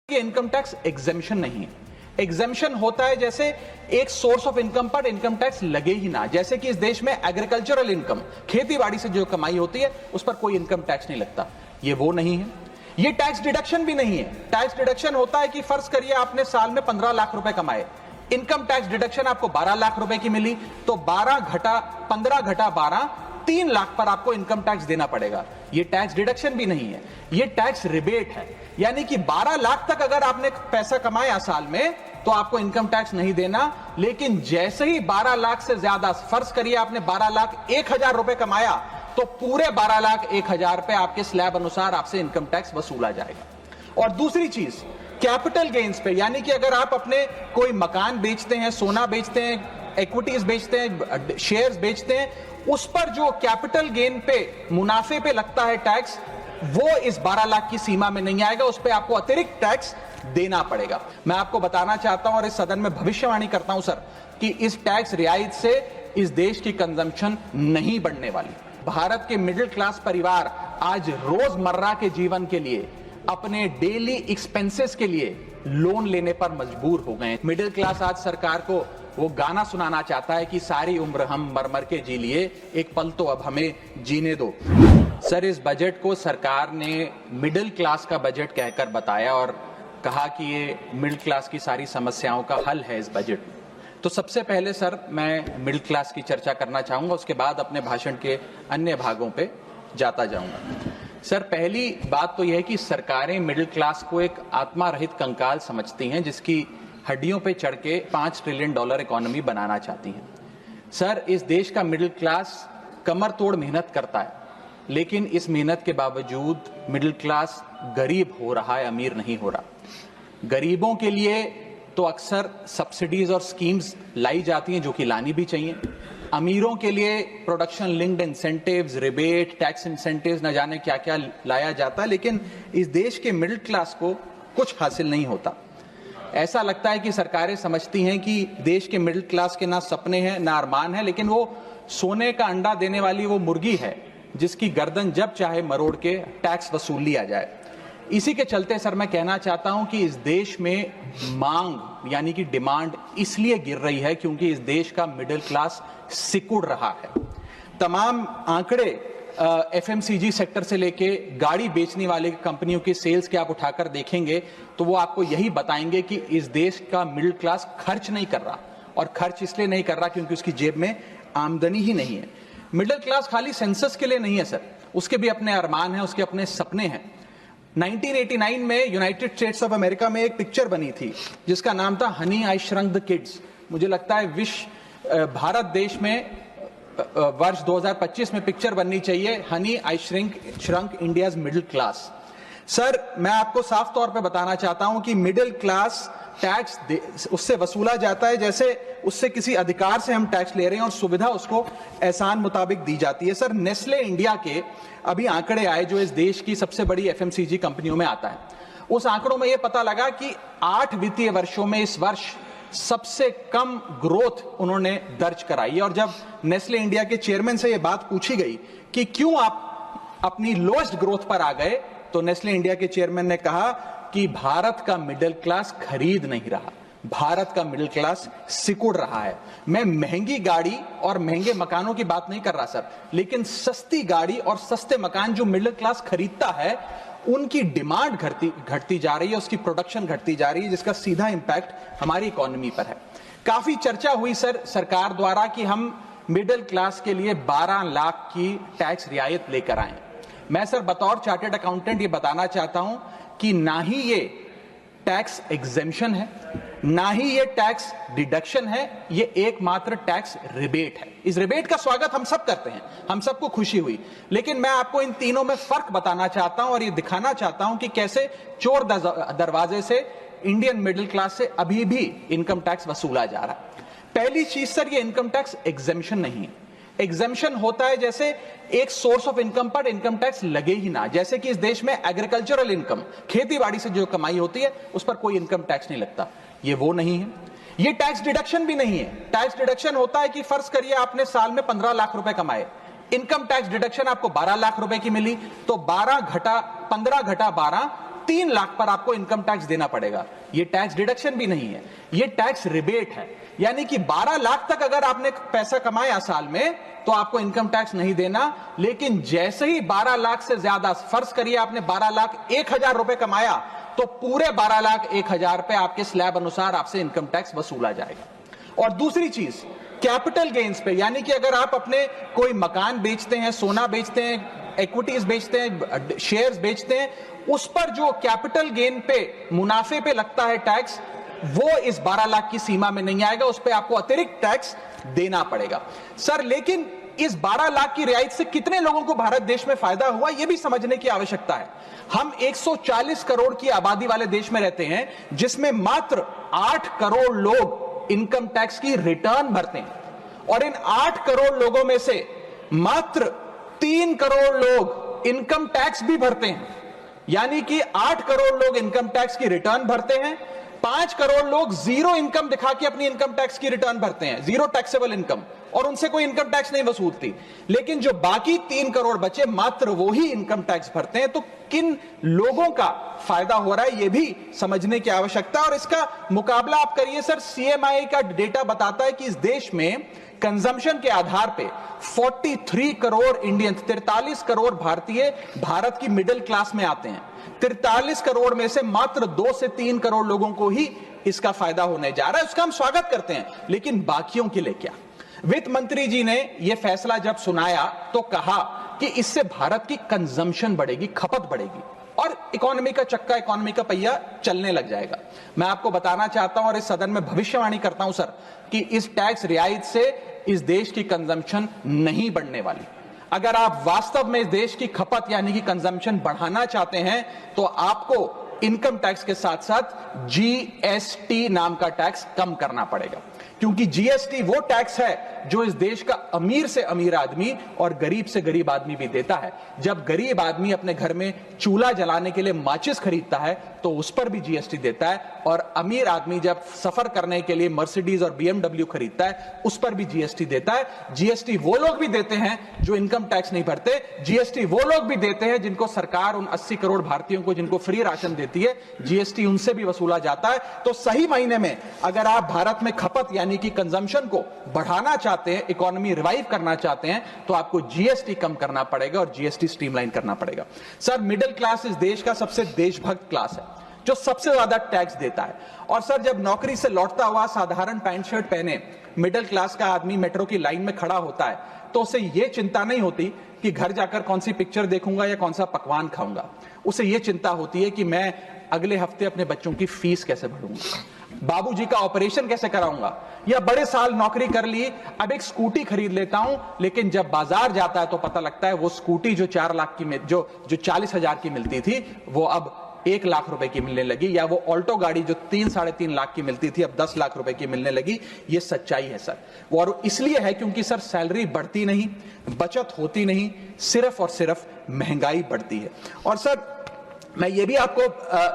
ये income tax exemption नहीं है। एग्जेम्पशन होता है जैसे एक सोर्स ऑफ इनकम पर इनकम टैक्स लगे ही ना, जैसे कि इस देश में एग्रीकल्चरल इनकम, खेती बाड़ी से जो कमाई होती है उस पर कोई इनकम टैक्स नहीं लगता। ये वो नहीं है। ये टैक्स डिडक्शन भी नहीं है। टैक्स डिडक्शन होता है कि फर्ज करिए आपने साल में 15 लाख रुपए कमाए, इनकम टैक्स डिडक्शन आपको 12 लाख रुपए की मिली, तो 15 घटा 12 3 लाख पर आपको इनकम टैक्स देना पड़ेगा। ये टैक्स डिडक्शन भी नहीं है, ये टैक्स रिबेट है। यानी कि 12 लाख तक अगर आपने पैसा कमाया साल में तो आपको इनकम टैक्स नहीं देना, लेकिन जैसे ही 12 लाख से ज्यादा, फर्ज करिए आपने 12 लाख 1,000 रुपए कमाया, तो पूरे 12 लाख 1,000 पे आपके स्लैब अनुसार आपसे इनकम टैक्स वसूला जाएगा। और दूसरी चीज, कैपिटल गेन्स पे, यानी कि अगर आप अपने कोई मकान बेचते हैं, सोना बेचते हैं, इक्विटीज बेचते हैं, शेयर्स बेचते हैं, उस पर जो कैपिटल गेन पे, मुनाफे पे लगता है टैक्स, वो इस 12 लाख की सीमा में नहीं आएगा। उस पे आपको अतिरिक्त टैक्स देना पड़ेगा। मैं आपको बताना चाहता हूं और इस सदन में भविष्यवाणी करता हूं सर, कि इस टैक्स रियायत से इस देश की कंजम्पशन नहीं बढ़ने वाली। भारत के मिडिल क्लास परिवार आज रोजमर्रा के जीवन के लिए, अपने डेली एक्सपेंसेस के लिए लोन लेने पर मजबूर हो गए। मिडिल क्लास आज सरकार को वो गाना सुनाना चाहता है कि सारी उम्र हम मर मर के जी लिए, एक पल तो अब हमें जीने दो। सर, इस बजट को सरकार ने मिडिल क्लास का बजट कहकर बताया और कहा कि ये मिडिल क्लास की सारी समस्याओं का हल है इस बजट में। तो सबसे पहले सर मैं मिडिल क्लास की चर्चा करना चाहूंगा, उसके बाद अपने भाषण के अन्य भागों पे जाता जाऊंगा। सर, पहली बात तो यह है कि सरकारें मिडिल क्लास को एक आत्मा रहित कंकाल समझती हैं, जिसकी हड्डियों पे चढ़ के $5 ट्रिलियन इकोनॉमी बनाना चाहती हैं। सर, इस देश का मिडिल क्लास कमर तोड़ मेहनत करता है, लेकिन इस मेहनत के बावजूद मिडिल क्लास गरीब हो रहा है, अमीर नहीं हो रहा। गरीबों के लिए तो अक्सर सब्सिडीज और स्कीम्स लाई जाती हैं, जो कि लानी भी चाहिए। अमीरों के लिए production linked incentives, rebate, tax incentives, न जाने क्या क्या लाया जाता है, लेकिन इस देश के मिडिल क्लास को कुछ हासिल नहीं होता। ऐसा लगता है कि सरकारें समझती हैं कि देश के मिडिल क्लास के ना सपने हैं ना अरमान है, लेकिन वो सोने का अंडा देने वाली वो मुर्गी है जिसकी गर्दन जब चाहे मरोड़ के टैक्स वसूल लिया जाए। इसी के चलते सर मैं कहना चाहता हूं कि इस देश में मांग यानी कि डिमांड इसलिए गिर रही है क्योंकि इस देश का मिडिल क्लास सिकुड़ रहा है। तमाम आंकड़े एफएमसीजी सेक्टर से लेके गाड़ी बेचने वाले कंपनियों की सेल्स के आप उठाकर देखेंगे तो वो आपको यही बताएंगे कि इस देश का मिडिल क्लास खर्च नहीं कर रहा, और खर्च इसलिए नहीं कर रहा क्योंकि उसकी जेब में आमदनी ही नहीं है। मिडिल क्लास खाली सेंसस के लिए नहीं है सर, उसके भी अपने अरमान हैं, उसके अपने सपने हैं। 1989 में यूनाइटेड स्टेट्स ऑफ अमेरिका में एक पिक्चर बनी थी जिसका नाम था Honey I shrunk the kids. मुझे लगता है भारत देश में वर्ष 2025 में पिक्चर बननी चाहिए, honey I shrunk India's middle class. Sir, मैं आपको साफ तौर पे बताना चाहता हूं कि मिडिल क्लास टैक्स उससे वसूला जाता है जैसे उससे किसी अधिकार से हम टैक्स ले रहे हैं और सुविधा उसको एहसान मुताबिक दी जाती है। सर, नेस्ले इंडिया के अभी आंकड़े आए जो इस देश की सबसे बड़ी एफएमसीजी कंपनियों में आता है। उस आंकड़ों में यह पता लगा कि 8 वित्तीय वर्षों में इस वर्ष सबसे कम ग्रोथ उन्होंने दर्ज कराई है। और जब नेस्ले इंडिया के चेयरमैन से यह बात पूछी गई कि क्यों आप अपनी लोएस्ट ग्रोथ पर आ गए, तो नेस्ले इंडिया के चेयरमैन ने कहा कि भारत का मिडिल क्लास खरीद नहीं रहा, भारत का मिडिल क्लास सिकुड़ रहा है। मैं महंगी गाड़ी और महंगे मकानों की बात नहीं कर रहा सर, लेकिन सस्ती गाड़ी और सस्ते मकान जो मिडिल क्लास खरीदता है उनकी डिमांड घटती जा रही है, उसकी प्रोडक्शन घटती जा रही है, जिसका सीधा इंपैक्ट हमारी इकोनॉमी पर है। काफी चर्चा हुई सर सरकार द्वारा कि हम मिडिल क्लास के लिए 12 लाख की टैक्स रियायत लेकर आए। मैं सर बतौर चार्टर्ड अकाउंटेंट ये बताना चाहता हूं कि ना ही ये टैक्स एग्जेम्पशन है, ना ही ये टैक्स डिडक्शन है, ये एकमात्र टैक्स रिबेट है। इस रिबेट का स्वागत हम सब करते हैं, हम सबको खुशी हुई, लेकिन मैं आपको इन तीनों में फर्क बताना चाहता हूं और ये दिखाना चाहता हूं कि कैसे चोर दरवाजे से इंडियन मिडिल क्लास से अभी भी इनकम टैक्स वसूला जा रहा है। पहली चीज सर, ये इनकम टैक्स एग्जेम्पशन नहीं है। एग्जेम्पशन होता है जैसे एक सोर्स ऑफ इनकम पर इनकम टैक्स लगे ही ना, जैसे कि इस देश में एग्रीकल्चरल इनकम, खेती बाड़ी से जो कमाई होती है उस पर कोई इनकम टैक्स नहीं लगता। ये वो नहीं है। ये टैक्स डिडक्शन भी नहीं है। टैक्स डिडक्शन होता है कि फर्ज करिए आपने साल में 15 लाख रुपए कमाए, इनकम टैक्स डिडक्शन आपको 12 लाख रुपए की मिली, तो 15 घटा 12 3 लाख पर आपको इनकम टैक्स देना पड़ेगा। ये टैक्स डिडक्शन भी नहीं है, ये टैक्स रिबेट है। यानी कि 12 लाख तक अगर आपने पैसा कमाया साल में तो आपको इनकम टैक्स नहीं देना, लेकिन जैसे ही 12 लाख से ज्यादा, फर्ज करिए आपने 12 लाख 1,000 रुपए कमाया, तो पूरे 12 लाख 1,000 पे आपके स्लैब अनुसार आपसे इनकम टैक्स वसूला जाएगा। और दूसरी चीज, कैपिटल गेन्स पे, यानी कि अगर आप अपने कोई मकान बेचते हैं, सोना बेचते हैं, इक्विटीज बेचते हैं, शेयर्स बेचते हैं, उस पर जो कैपिटल गेन पे, मुनाफे पे लगता है टैक्स, वो इस 12 लाख की सीमा में नहीं आएगा, उस पे आपको अतिरिक्त टैक्स देना पड़ेगा। सर, लेकिन इस 12 लाख की रियायत से कितने लोगों को भारत देश में फायदा हुआ, यह भी समझने की आवश्यकता है। हम 140 करोड़ की आबादी वाले देश में रहते हैं, जिसमें मात्र 8 करोड़ लोग इनकम टैक्स की रिटर्न भरते हैं, और इन 8 करोड़ लोगों में से मात्र 3 करोड़ लोग इनकम टैक्स भी भरते हैं। यानी कि 8 करोड़ लोग इनकम टैक्स की रिटर्न भरते हैं, 5 करोड़ लोग जीरो इनकम दिखा के अपनी इनकम टैक्स की रिटर्न भरते हैं, जीरो टैक्सेबल इनकम, और उनसे कोई इनकम टैक्स नहीं वसूलती। लेकिन जो बाकी 3 करोड़ बचे, मात्र वो ही इनकम टैक्स भरते हैं। तो किन लोगों का फायदा हो रहा है, यह भी समझने की आवश्यकता है। और इसका मुकाबला आप करिए सर, सीएमआई का डेटा बताता है कि इस देश में कंजम्पशन के आधार पे 43 करोड़ इंडियन, 43 करोड़ भारतीय भारत की मिडिल क्लास में आते हैं। 43 करोड़ में से मात्र 2 से 3 करोड़ लोगों को ही इसका फायदा होने जा रहा है। उसका हम स्वागत करते हैं, लेकिन बाकियों के लिए क्या? वित्त मंत्री जी ने यह फैसला जब सुनाया तो कहा कि इससे भारत की कंजम्पशन बढ़ेगी, खपत बढ़ेगी, और इकोनॉमी का चक्का, इकोनॉमी का पहिया चलने लग जाएगा। मैं आपको बताना चाहता हूं और इस सदन में भविष्यवाणी करता हूं सर, कि इस टैक्स रियायत से इस देश की कंजम्पशन नहीं बढ़ने वाली। अगर आप वास्तव में इस देश की खपत यानी कि कंजम्पशन बढ़ाना चाहते हैं, तो आपको इनकम टैक्स के साथ साथ जीएसटी नाम का टैक्स कम करना पड़ेगा, क्योंकि जीएसटी वो टैक्स है जो इस देश का अमीर से अमीर आदमी और गरीब से गरीब आदमी भी देता है। जब गरीब आदमी अपने घर में चूल्हा जलाने के लिए माचिस खरीदता है तो उस पर भी जीएसटी देता है, और अमीर आदमी जब सफर करने के लिए मर्सिडीज और बीएमडब्ल्यू खरीदता है उस पर भी जीएसटी देता है। जीएसटी वो लोग भी देते हैं जो इनकम टैक्स नहीं भरते, जीएसटी वो लोग भी देते हैं जिनको सरकार, उन 80 करोड़ भारतीयों को जिनको फ्री राशन देती है, जीएसटी उनसे भी वसूला जाता है। तो सही मायने में अगर आप भारत में खपत यानी कि कंजम्पशन को बढ़ाना चाहते हैं, इकोनॉमी रिवाइव करना चाहते हैं, तो आपको जीएसटी कम करना पड़ेगा और जीएसटी स्ट्रीमलाइन करना पड़ेगा। सर, मिडिल क्लास इस देश का सबसे देशभक्त क्लास है, जो सबसे ज्यादा टैक्स देता है। और सर, जब नौकरी से लौटता हुआ साधारण पैंट शर्ट पहने मिडिल क्लास का आदमी मेट्रो की लाइन में खड़ा होता है, तो उसे यह चिंता नहीं होती कि घर जाकर कौन सी पिक्चर देखूंगा या कौन सा पकवान खाऊंगा। उसे यह चिंता होती है कि मैं अगले हफ्ते अपने बच्चों की फीस कैसे भरूंगा, बाबूजी का ऑपरेशन कैसे कराऊंगा, या बड़े साल नौकरी कर ली, अब एक स्कूटी खरीद लेता हूं, लेकिन जब बाजार जाता है तो पता लगता है वो स्कूटी जो 4 लाख की, जो 40,000 की मिलती थी, वो अब 1 लाख रुपए की मिलने लगी, या वो ऑल्टो गाड़ी जो 3-3.5 लाख की मिलती थी अब 10 लाख रुपए की मिलने लगी। ये सच्चाई है सर, और इसलिए है क्योंकि सर सैलरी बढ़ती नहीं, बचत होती नहीं, सिर्फ और सिर्फ महंगाई बढ़ती है। और सर, मैं ये भी आपको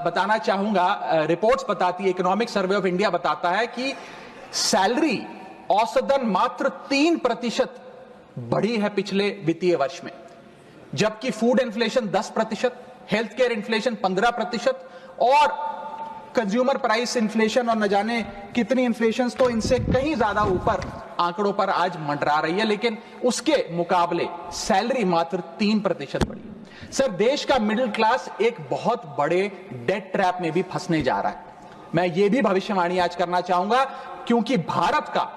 बताना चाहूंगा, रिपोर्ट्स बताती है, इकोनॉमिक सर्वे ऑफ इंडिया बताता है कि सैलरी औसतन मात्र 3% बढ़ी है पिछले वित्तीय वर्ष में, जबकि food inflation 10%, health care inflation 15%, और कंज्यूमर प्राइस इन्फ्लेशन और न जाने कितनी इन्फ्लेशन तो इनसे कहीं ज्यादा ऊपर आंकड़ों पर आज मंडरा रही है, लेकिन उसके मुकाबले सैलरी मात्र 3% बढ़ी। सर, देश का मिडिल क्लास एक बहुत बड़े डेट ट्रैप में भी फंसने जा रहा है। मैं ये भी भविष्यवाणी आज करना चाहूंगा, क्योंकि भारत का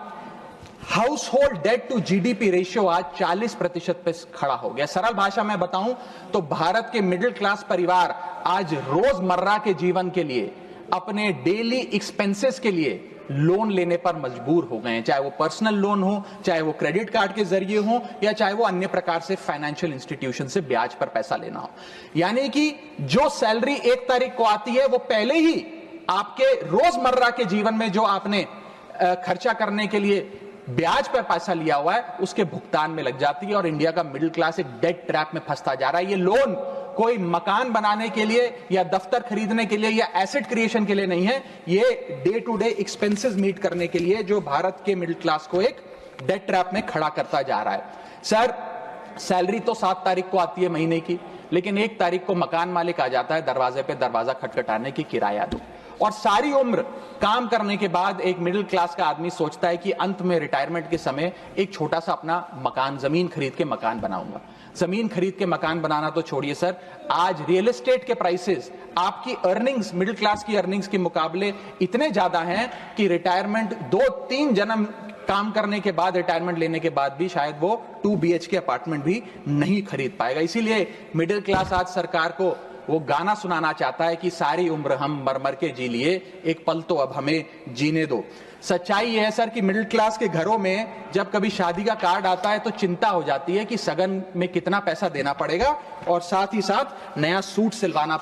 household debt to GDP ratio आज 40% पे खड़ा हो गया। सरल भाषा में बताऊं तो भारत के मिडिल क्लास परिवार आज रोजमर्रा के जीवन के लिए, अपने डेली एक्सपेंसेस के लिए लोन लेने पर मजबूर हो गए हैं, चाहे वो पर्सनल लोन हो, चाहे वो क्रेडिट कार्ड के जरिए हो, या चाहे वो अन्य प्रकार से फाइनेंशियल इंस्टीट्यूशन से ब्याज पर पैसा लेना हो। यानी कि जो सैलरी 1 तारीख को आती है, वो पहले ही आपके रोजमर्रा के जीवन में जो आपने खर्चा करने के लिए ब्याज पर पैसा लिया हुआ है, उसके भुगतान में लग जाती है, और इंडिया का मिडिल क्लास एक डेट ट्रैप में फंसता जा रहा है। ये लोन कोई मकान बनाने के लिए या दफ्तर खरीदने के लिए या एसेट क्रिएशन के लिए नहीं है, ये day to day expenses meet करने के लिए, जो भारत के मिडिल क्लास को एक डेट ट्रैप में खड़ा करता जा रहा है। सर, सैलरी तो 7 तारीख को आती है महीने की, लेकिन 1 तारीख को मकान मालिक आ जाता है दरवाजे पे दरवाजा खटखटाने की किराया दो। और सारी उम्र काम करने के बाद एक मिडिल क्लास का आदमी सोचता है कि अंत में रिटायरमेंट के समय एक छोटा सा अपना मकान, जमीन खरीद के मकान बनाऊंगा। जमीन खरीद के मकान बनाना तो छोड़िए सर, आज रियल एस्टेट के प्राइसेस, आपकी अर्निंग्स, मिडिल क्लास की अर्निंग्स के मुकाबले इतने ज्यादा हैं कि रिटायरमेंट 2-3 जन्म काम करने के बाद, रिटायरमेंट लेने के बाद भी शायद वो 2 BHK अपार्टमेंट भी नहीं खरीद पाएगा। इसीलिए मिडिल क्लास आज सरकार को वो गाना सुनाना चाहता है कि सारी उम्र हम मर मर के जी लिए, एक पल तो अब हमें जीने दो। सच्चाई यह है सर कि मिडिल क्लास के घरों में जब कभी शादी का कार्ड आता है तो चिंता हो जाती है कि सगन में कितना पैसा देना पड़ेगा और साथ ही साथ नया सूट सिलवाना